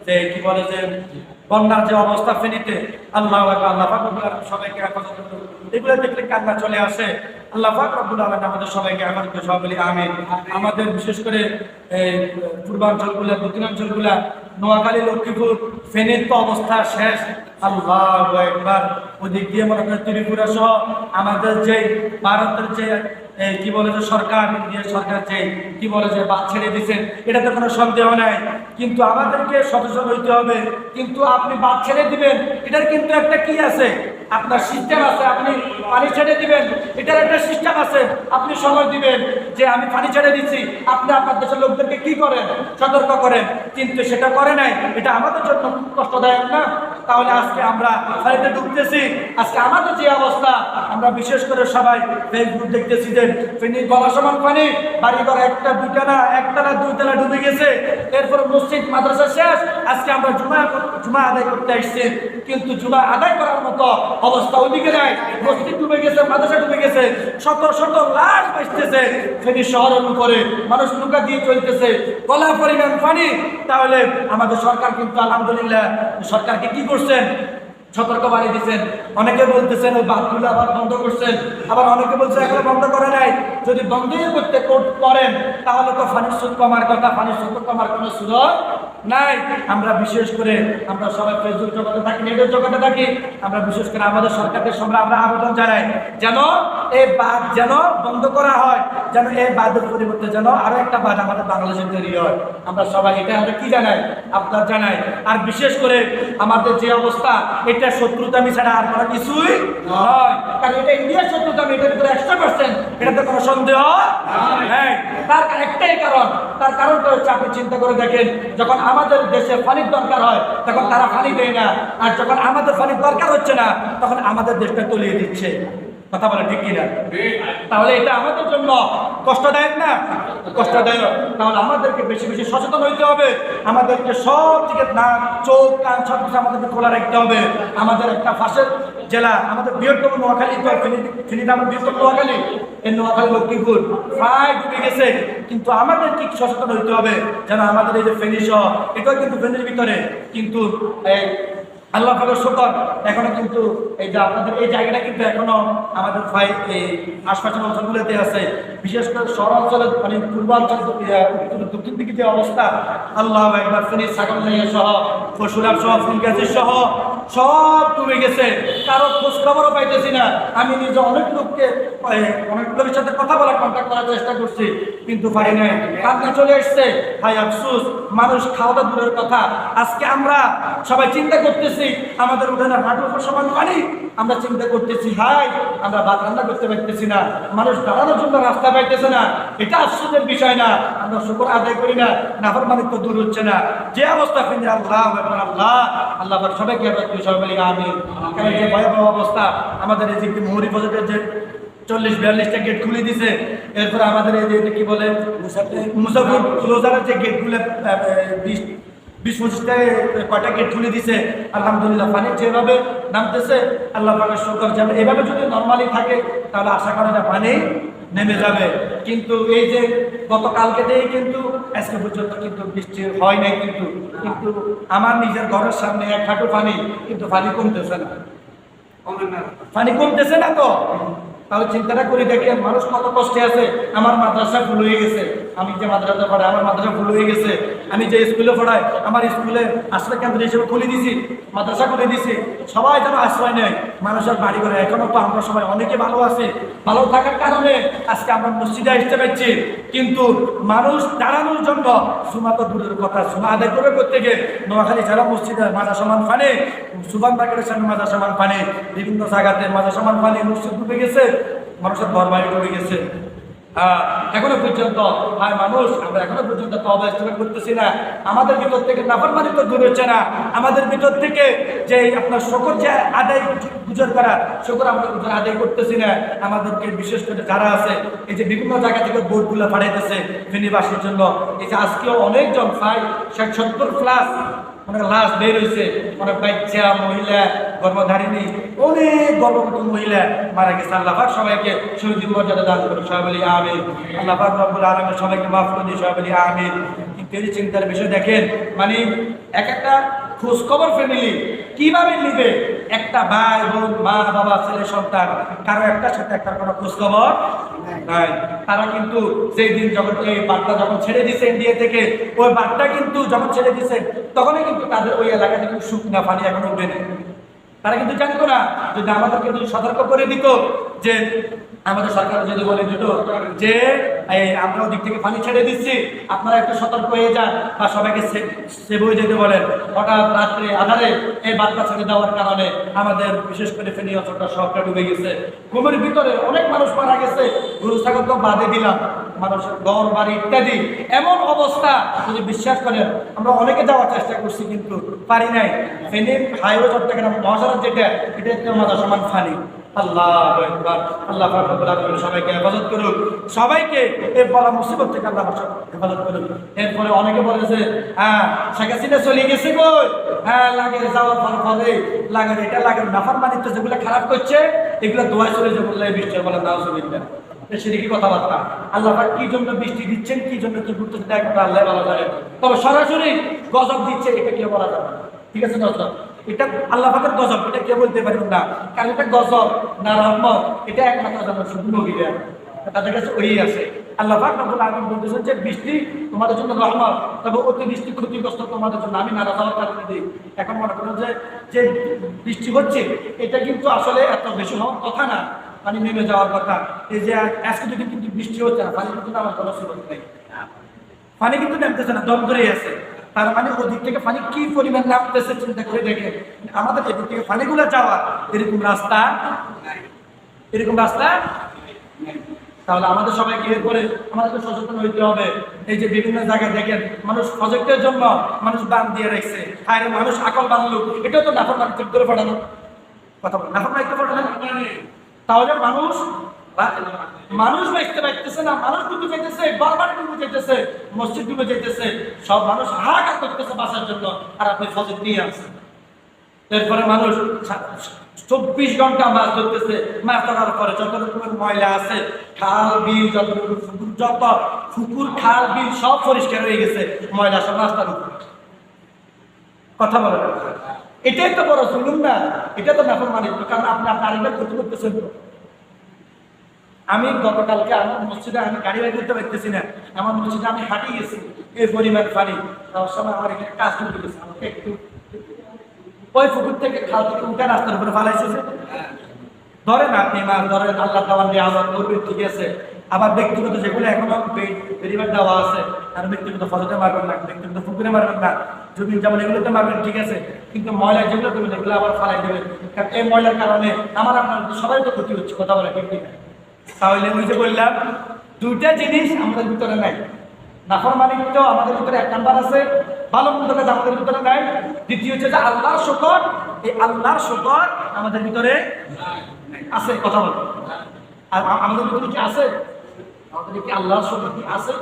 যে কি বলে যে বন্যার যে অবস্থা ফেনীতে, আল্লাহ আল্লাহ পাক রব্বুল আলামিন সবাইকে হেফাজত করুন। এগুলো দেখলে কান্না চলে আসে। আল্লাহ পাক রব্বুল আলামিন আমাদের সবাইকে হেফাজত করুন, সবাই বলি আমিন। আমাদের বিশেষ করে পূর্বাঞ্চলগুলা, দক্ষিণাঞ্চলগুলা, নোয়াখালী, লক্ষ্মীপুর, ফেনীর তো অবস্থা শেষ। আল্লাহু আকবার। ওদিক দিয়ে মনে করেন ত্রিপুরা সহ আমাদের যে ভারতের যে কি বলে যে সরকার, ইন্ডিয়া সরকার যে কি বলে যে বাদ ছেড়ে দিচ্ছেন, এটাতে কোনো সন্দেহ নাই। কিন্তু আমাদেরকে সচেতন হইতে হবে। কিন্তু আপনি বাদ ছেড়ে দিবেন, এটার কিন্তু একটা কি আছে, আপনার সিস্টেম আছে। আপনি পানি ছেড়ে দিবেন, এটার একটা সিস্টেম আছে। আপনি সময় দিবেন যে আমি পানি ছেড়ে দিচ্ছি, আপনি আপনার দেশের লোকদেরকে কি করেন, সতর্ক করেন। কিন্তু সেটা করে নাই, এটা আমাদের জন্য খুব কষ্টদায়ক না? তাহলে আজকে আমরা পানিতে ডুবতেছি। আজকে আমাদের যে অবস্থা, আমরা বিশেষ করে সবাই ফেসবুক দেখতেছি যে ফেনীর গলা সমান পানি, বাড়িঘর একটা দুইটা না, একতলা দুইতলা ডুবে গেছে। এরপর মসজিদ মাদ্রাসা শেষ। আজকে আমরা জুমা আদায় করতে আসছি, কিন্তু জুমা আদায় করার মতো অবস্থা ওইদিকে নাই। মসজিদ ডুবে গেছে, মাদ্রাসা ডুবে গেছে, শত শত লাশ বাঁচতেছে ফেনী শহরের উপরে, মানুষ নৌকা দিয়ে চলতেছে, গলা পরিমাণ পানি। তাহলে আমাদের সরকার কিন্তু আলহামদুলিল্লাহ, সরকারকে কি করছেন, সতর্ক বানিয়ে দিচ্ছেন। অনেকে বলতেছেন ওই বাঁধগুলো আবার বন্ধ করছেন, আবার অনেকে বলছে এখনো বন্ধ করে নাই। যদি বন্ধই করতে করেন তাহলে তো পানির স্রোত কমার কথা, পানির স্রোত কমার কোনো সুযোগ নাই। আমরা বিশেষ করে আমরা সবাই ফেসবুক জগতে থাকি, নেটের জগতে থাকি, আমরা বিশেষ করে আমাদের সরকারের সঙ্গে আমরা আবেদন জানাই যেন এই বাঁধ যেন বন্ধ করা হয়, যেন এই বাঁধের পরিবর্তে যেন আরো একটা বাঁধ আমাদের বাংলাদেশে তৈরি হয়। আমরা সবাই এটা আমরা কি জানাই, আপনার জানাই। আর বিশেষ করে আমাদের যে অবস্থা, এটা শত্রুতামি ছাড়া আর কোনো কিছুই নয়। কারণ এটা ইন্ডিয়ার শত্রুতামি, এটার ভিতরে 100%, এটাতে কোনো সন্দেহ নেই। তার একটাই কারণ, তার কারণটা হচ্ছে আপনি চিন্তা করে দেখেন, যখন আমাদের দেশে পানির দরকার হয় তখন তারা পানি দেয় না, আর যখন আমাদের পানির দরকার হচ্ছে না তখন আমাদের দেশটা তলিয়ে দিচ্ছে। কথা বলে ঠিক কিনা? তাহলে এটা আমাদের জন্য কষ্টদায়ক না? কষ্টদায়ক। তাহলে আমাদেরকে বেশি বেশি সচেতন হইতে হবে। আমাদেরকে সব দিকে না, চোখ কান সব কিছু আমাদেরকে খোলা রাখতে হবে। আমাদের একটা পাশের জেলা, আমাদের বৃহত্তম নোয়াখালী, তো ফেনীতে আমার বৃহত্তম নোয়াখালী, এই নোয়াখালী লক্ষ্মীপুর প্রায় ডুবে গেছে। কিন্তু আমাদের কি সচেতন হইতে হবে যেন আমাদের এই যে ফেনী শহর, এটাও কিন্তু ফেনীর ভিতরে, কিন্তু আল্লাহ পাকের শুকর এখনো কিন্তু এই যে আপনাদের এই জায়গাটা কিন্তু এখনো আমাদের এই আশপাশের অঞ্চলগুলোতে আছে। বিশেষ করে শহর অঞ্চলে, মানে পূর্বাঞ্চল, দক্ষিণ দিকে যে অবস্থা, আল্লাহ একবার ফেনীর ছাগলনাইয়া সহ, পশুরাম সহ, ফুলগাছি সহ সব ডুবে গেছে। কারো খোঁজ খবরও পাইতেছি না। আমি নিজে অনেক লোকের সাথে কথা বলার, কন্ট্যাক্ট করার চেষ্টা করছি, কিন্তু পারি নাই। কান্না চলে এসছে। ভাই আফসোস, মানুষ খাওয়া দাওয়া দূরের কথা, আজকে আমরা সবাই চিন্তা করতেছি আমাদের উঠানের হাঁটুর সমান পানি। আমরা চিন্তা করতেছি হাই, আমরা ভাত রান্না করতে পারতেছি না, মানুষ দাঁড়ানোর জন্য রাস্তা পাইতেছে না। এটা আশ্চর্যের বিষয় না? আমরা শুকর আদায় করি না? নাফরমানিত্ব দূর হচ্ছে না? যে অবস্থা ফেনী, আল্লাহ আল্লাহ আল্লাহ সবাইকে সবাই বলি আমিন। কারণ যে ভয়াবহ অবস্থা, আমাদের এই যে মুহুরী প্রজেক্টের যে 40-42টা গেট খুলে দিছে, এরপরে আমাদের এই যে কি বলে মুসাফির ক্লোজারের যে গেটগুলো 20-25টা কয়টা গেট খুলে দিছে। আলহামদুলিল্লাহ, পানি যেভাবে নামতেছে, আল্লাহ পাকের শুকর, যেন এভাবে যদি নর্মালি থাকে তাহলে আশা করা যায় পানি নেমে যাবে। কিন্তু এই যে গতকালকে দিয়েই কিন্তু আজকে পর্যন্ত কিন্তু বৃষ্টি হয় নাই, কিন্তু আমার নিজের ঘরের সামনে এক হাঁটু পানি, কিন্তু পানি কমতেছে না। পানি কমতেছে না তো? তাহলে চিন্তাটা করে দেখে মানুষ কত কষ্টে আছে। আমার মাদ্রাসা ফুল হয়ে গেছে, আমি যে মাদ্রাসা পড়াই আমার মাদ্রাসা ফুল হয়ে গেছে। আমি যে স্কুলে পড়াই আমার স্কুলে আশ্রয় কেন্দ্র হিসেবে খুলে দিছি, মাদ্রাসা খুলে দিছি। সবাই যেন আশ্রয় নেয়, মানুষের বাড়ি করে। এখনো তো আমরা সবাই অনেকে ভালো আছি, ভালো থাকার কারণে আজকে আমরা মসজিদে আসতে পারছি। কিন্তু মানুষ দাঁড়ানোর জন্য সুমা তো দূরের কথা, সুমা আদায় করে করতে গিয়ে নোয়াখালী জেলা মসজিদের মাজা সমান পানি, সুপার মার্কেটের সামনে মাজা সমান পানি, বিভিন্ন জায়গাতে মাজা সমান পানি, মসজিদ ডুবে গেছে, মানুষের ঘর বাড়ি ডুবে গেছে। এখনো পর্যন্ত মানুষ, আমরা এখনো পর্যন্ত তওবা ইস্তেগফার করতেছি না। আমাদের ভিতর থেকে নাফরমানিত্ব দূর হচ্ছে না। আমাদের ভিতর থেকে যে আপনার শুকর যে আদায় গুজার করা, শুকর আমরা গুজার আদায় করতেছি না। আমাদেরকে বিশেষ করে যারা আছে, এই যে বিভিন্ন জায়গা থেকে বোর্ডগুলো পাঠাইতেছে ফেনীবাসীর জন্য, এই যে আজকেও অনেকজন 60-70+ অনেক লাশ বের হয়েছে, অনেক বাচ্চা, মহিলা, গর্ভধারিণী, অনেক গর্ভবতী মহিলা মারা গেছে। আল্লাহ পাক সবাইকে শহীদের মর্যাদা দান করুন, সবাই বলি আমিন। আল্লাহ পাক রব্বুল আলামিন সবাইকে মাফ করে দিয়ে সবাই বলি আমিন। কিন্তু এই চিন্তার বিষয় দেখেন, মানে এক একটা খোঁজ খবর ফ্যামিলি কিভাবে নিবে, একটা ভাই বোন মা বাবা ছেলে সন্তান কারো একটা সাথে একটা কোনো খোঁজ খবর নাই। তারা কিন্তু যেই দিন যখন এই বার্তা যখন ছেড়ে দিছে ইন্ডিয়া থেকে, ওই বার্তা কিন্তু যখন ছেড়ে দিছে তখনই কিন্তু তাদের ওই এলাকাতে কিন্তু শুকনা পানি এখনো উঠে নেই। তারা কিন্তু জানতো না, যদি আমাদেরকে যদি সতর্ক করে দিত, যে আমাদের সরকার যদি বলে দিত যে আমরা ওদিক থেকে পানি ছেড়ে দিচ্ছি, আপনারা একটু সতর্ক হয়ে যান, বা সবাইকে সেভ হয়ে যেতে বলেন, হঠাৎ রাত্রে আধারে এই বার্তা ছেড়ে দেওয়ার কারণে আমাদের বিশেষ করে ফেনী অঞ্চলটা সবটা ডুবে গেছে। ঘুমের ভিতরে অনেক মানুষ মারা গেছে, গরু ছাগল তো বাদে দিলাম, মানুষের ঘর বাড়ি ইত্যাদি এমন অবস্থা। যদি বিশ্বাস করেন, আমরা অনেকে যাওয়ার চেষ্টা করছি কিন্তু পারি নাই। ফেনী হাইওয়ে চট্টগ্রাম মহাসড়ক যেটা, এটা একটু আমাদের সমান ফানি। আল্লাহু আকবার। আল্লাহ পাক রব্বুল আলামিন সবাইকে হেফাজত করুন, সবাইকে এই বলা মুসিবত থেকে আল্লাহ হেফাজত করুন। এরপরে অনেকে বলেছে হ্যাঁ শেখ হাসিনা চলে গেছে কই, হ্যাঁ লাগে যাওয়ার ফলে লাগে এটা লাগে নাফার মানিত যেগুলো খারাপ করছে এগুলো দোয়া চলে যে বললে বৃষ্টি বলে নাও চলে সেদিকে কথাবার্তা। আল্লাহ পাক কি জন্য বৃষ্টি দিচ্ছেন, কি জন্য কি গুরুত্ব দিতে একটা আল্লাহ ভালো জানে। তবে সরাসরি গজব দিচ্ছে এটা কেউ বলা যাবে না, ঠিক আছে দর্শক? এটা আল্লাহ পাকের গজব, এটা কেউ বলতে পারবেন না, কারণ এটা গজব না রহমত, এটা একমাত্র জানেন শুধু নবীরা, তাদের কাছে ওই আছে। আল্লাহ পাক রব্বুল আলামিন বলতেছেন যে বৃষ্টি তোমাদের জন্য রহমত, তবে অতি বৃষ্টি ক্ষতিগ্রস্ত তোমাদের জন্য, আমি নারাজ হওয়ার কারণে দিই। এখন মনে করুন যে বৃষ্টি হচ্ছে এটা কিন্তু আসলে এত বেশি হওয়ার কথা না, পানি নেমে যাওয়ার কথা। এই যে আজকে যদি কিন্তু বৃষ্টি হচ্ছে না, পানি কিন্তু আমার কোনো সুযোগ নেই, পানি কিন্তু নামতেছে না, দম ধরেই আছে। তার মানে ওদিক থেকে পানি কি পরিমাণ নামতেছে চিন্তা করে দেখেন। আমাদের এদিক থেকে পানিগুলো যাওয়া এরকম রাস্তা তাহলে আমাদের সবাইকে এরপরে আমাদেরকে সচেতন হইতে হবে। এই যে বিভিন্ন জায়গায় দেখেন মানুষ প্রজেক্টের জন্য মানুষ বান দিয়ে রাখছে, আর মানুষ আকল বানলো, এটাও তো নাফরমানি করে পাঠানো কথা বলে, নাফরমানি পাঠানো। তাহলে মানুষ বাঁচতে পারতেছে না, মানুষ ডুবে যাইতেছে, বারবার ডুবে যাইতেছে, মসজিদ ডুবে যাইতেছে, সব মানুষ হাহাকার করতেছে বাঁচার জন্য, আর আপনি ফজর দিয়ে আসছেন। এরপরে মানুষ 24 ঘন্টা মাছ ধরতেছে, মাছ ধরার পরে যত রকমের ময়লা আছে, খাল বিল যত পুকুর খাল বিল সব পরিষ্কার হয়ে গেছে, ময়লা সব রাস্তার উপর। কথা বলে এটাই তো বড় জুলুম না? এটা তো নাফরমানি, কারণ আপনি আপনার আরেকবার ক্ষতি করতেছেন। আমি গতকালকে আমার মসজিদে আমি গাড়ি বাড়ি করতে পারতেছি না, আমার মসজিদে আমি হাঁটিয়ে গেছি, এই পরিমাণ পানি। তার সময় আমার এখানে কাজ করতে গেছে, আমাকে একটু ওই পুকুর থেকে খাল থেকে উঠে রাস্তার উপরে ফালাইছে। ধরেন আপনি মাছ ধরেন, আল্লাহ তাআলা দিয়ে আবার করবেন, ঠিক আছে। আবার ব্যক্তিগত যেগুলো এখনো বেরিবার দেওয়া আছে, আর ব্যক্তিগত ফজতে মারবেন না, ব্যক্তিগত পুকুরে মারবেন না, জমিন যেমন এগুলোতে মারবেন, ঠিক আছে। কিন্তু ময়লা যেগুলো করবেন এগুলো আবার ফালাই দেবেন, কারণ এই ময়লার কারণে আমার আপনার সবাই তো ক্ষতি হচ্ছে। কথা বলে ঠিক না? তাহলে ওই যে বললাম দুইটা জিনিস আমাদের ভিতরে নাই। নাফরমানি তো আমাদের ভিতরে এক নাম্বার আছে, ভালো মন্দ কাজ আমাদের ভিতরে নাই। দ্বিতীয় হচ্ছে যে আল্লাহর শুকর, এই আল্লাহর শুকর আমাদের ভিতরে আছে। কথা বলো, আর আমাদের ভিতরে কি আছে? আমাদের কি আল্লাহর শুকর কি আছে?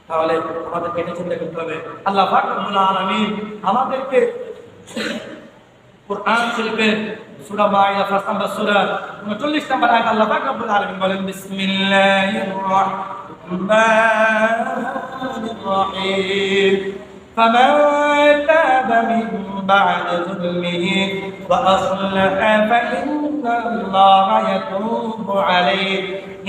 তাহলে আমাদেরকে এটা চিন্তা করতে হবে। আল্লাহ পাক রব্বুল আলামিন আমাদেরকে কুরআন শরীফের সূরা মাইদা 1 নম্বর সূরা 39 নম্বর আয়াত আল্লাহ পাক রব্বুল আলামিন বলেন, বিসমিল্লাহির রাহমানির রহিম, فمن تاب من بعد ظلمه وأصلح فإن الله يتوب عليه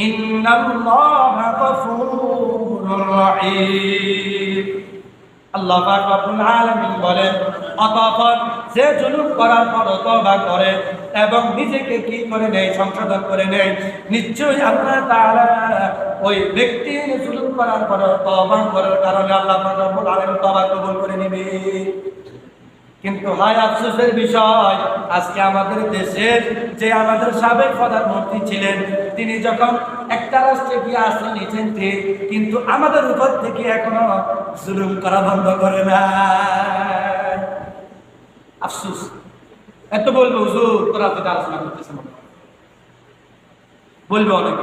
إن الله غفور رحيم। আল্লাহ পাক রব্বুল আলামিন বলেন, অতঃপর যে জুলুম করার পর তওবা করে এবং নিজেকে কি করে নেয়, সংশোধন করে নেয়, নিশ্চয়ই আল্লাহ তাআলা ওই ব্যক্তির জুলুম করার পর তওবা করার কারণে আল্লাহ পাক রব্বুল আলামিন তওবা কবুল করে নেবে। কিন্তু হায় আফসোসের বিষয়, আজকে আমাদের দেশের যে আমাদের সাবেক প্রধানমন্ত্রী ছিলেন, তিনি যখন একটা রাষ্ট্রে গিয়ে আসতে নিয়েছেন ঠিক, কিন্তু আমাদের উপর থেকে এখনো জুলুম করা বন্ধ করে না। আফসোস। এত বলবো হুজুর তোরা তো আলোচনা করতেছেন, বলবে অনেকে